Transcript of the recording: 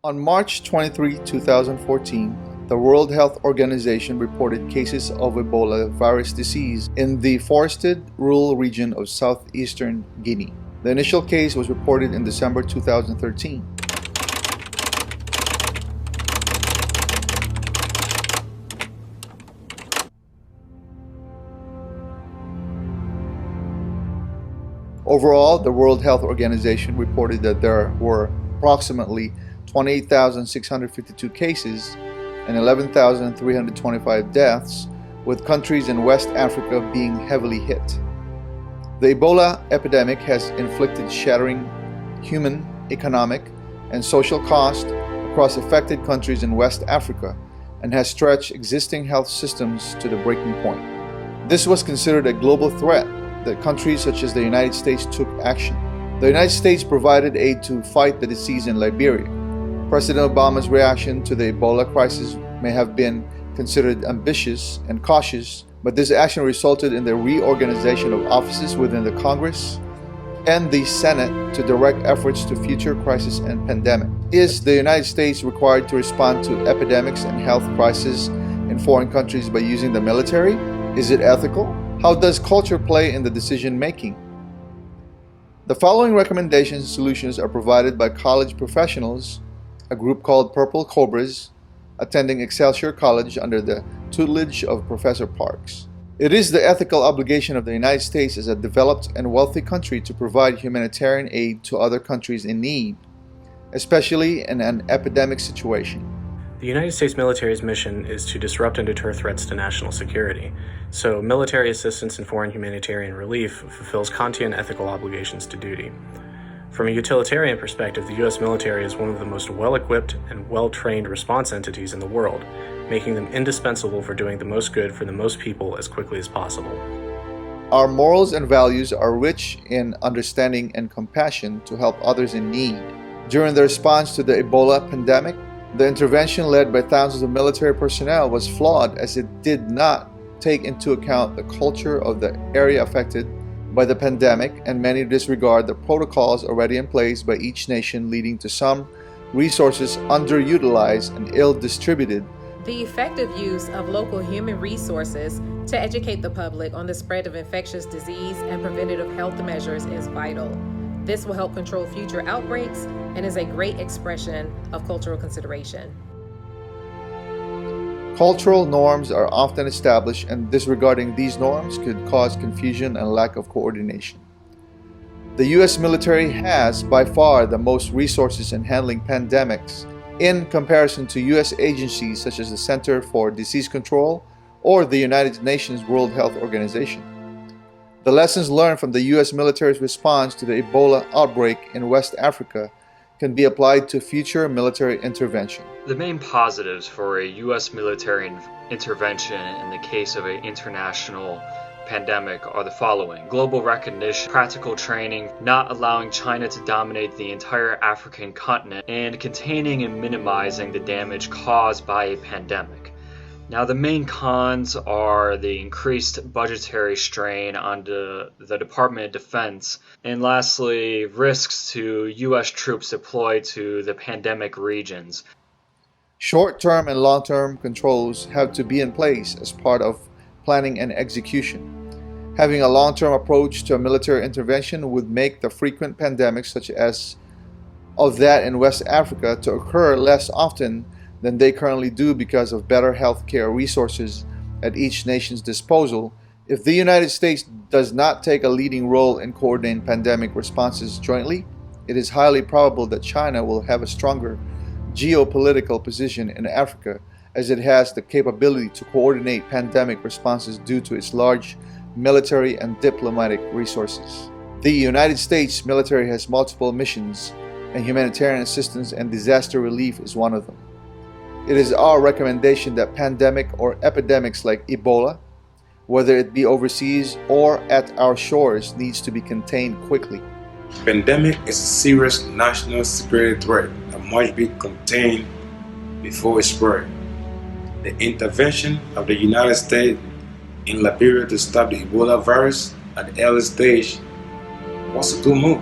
On March 23, 2014, the World Health Organization reported cases of Ebola virus disease in the forested rural region of southeastern Guinea. The initial case was reported in December 2013. Overall, the World Health Organization reported that there were approximately 28,652 cases and 11,325 deaths, with countries in West Africa being heavily hit. The Ebola epidemic has inflicted shattering human, economic, and social costs across affected countries in West Africa and has stretched existing health systems to the breaking point. This was considered a global threat that countries such as the United States took action. The United States provided aid to fight the disease in Liberia. President Obama's reaction to the Ebola crisis may have been considered ambitious and cautious, but this action resulted in the reorganization of offices within the Congress and the Senate to direct efforts to future crises and pandemic. Is the United States required to respond to epidemics and health crises in foreign countries by using the military? Is it ethical? How does culture play in the decision making? The following recommendations and solutions are provided by college professionals, a group called Purple Cobras, attending Excelsior College under the tutelage of Professor Parks. It is the ethical obligation of the United States as a developed and wealthy country to provide humanitarian aid to other countries in need, especially in an epidemic situation. The United States military's mission is to disrupt and deter threats to national security, so military assistance and foreign humanitarian relief fulfills Kantian ethical obligations to duty. From a utilitarian perspective, the U.S. military is one of the most well-equipped and well-trained response entities in the world, making them indispensable for doing the most good for the most people as quickly as possible. Our morals and values are rich in understanding and compassion to help others in need. During the response to the Ebola pandemic, the intervention led by thousands of military personnel was flawed as it did not take into account the culture of the area affected by the pandemic, and many disregard the protocols already in place by each nation, leading to some resources underutilized and ill-distributed. The effective use of local human resources to educate the public on the spread of infectious disease and preventative health measures is vital. This will help control future outbreaks and is a great expression of cultural consideration. Cultural norms are often established, and disregarding these norms could cause confusion and lack of coordination. The U.S. military has by far the most resources in handling pandemics in comparison to U.S. agencies such as the Center for Disease Control or the United Nations World Health Organization. The lessons learned from the U.S. military's response to the Ebola outbreak in West Africa can be applied to future military intervention. The main positives for a U.S. military intervention in the case of an international pandemic are the following: global recognition, practical training, not allowing China to dominate the entire African continent, and containing and minimizing the damage caused by a pandemic. Now, the main cons are the increased budgetary strain on the Department of Defense, and lastly, risks to U.S. troops deployed to the pandemic regions. Short-term and long-term controls have to be in place as part of planning and execution. Having a long-term approach to a military intervention would make the frequent pandemics such as of that in West Africa to occur less often than they currently do because of better healthcare resources at each nation's disposal. If the United States does not take a leading role in coordinating pandemic responses jointly, it is highly probable that China will have a stronger geopolitical position in Africa, as it has the capability to coordinate pandemic responses due to its large military and diplomatic resources. The United States military has multiple missions, and humanitarian assistance and disaster relief is one of them. It is our recommendation that pandemic or epidemics like Ebola, whether it be overseas or at our shores, needs to be contained quickly. Pandemic is a serious national security threat that must be contained before it spread. The intervention of the United States in Liberia to stop the Ebola virus at the early stage was a good move.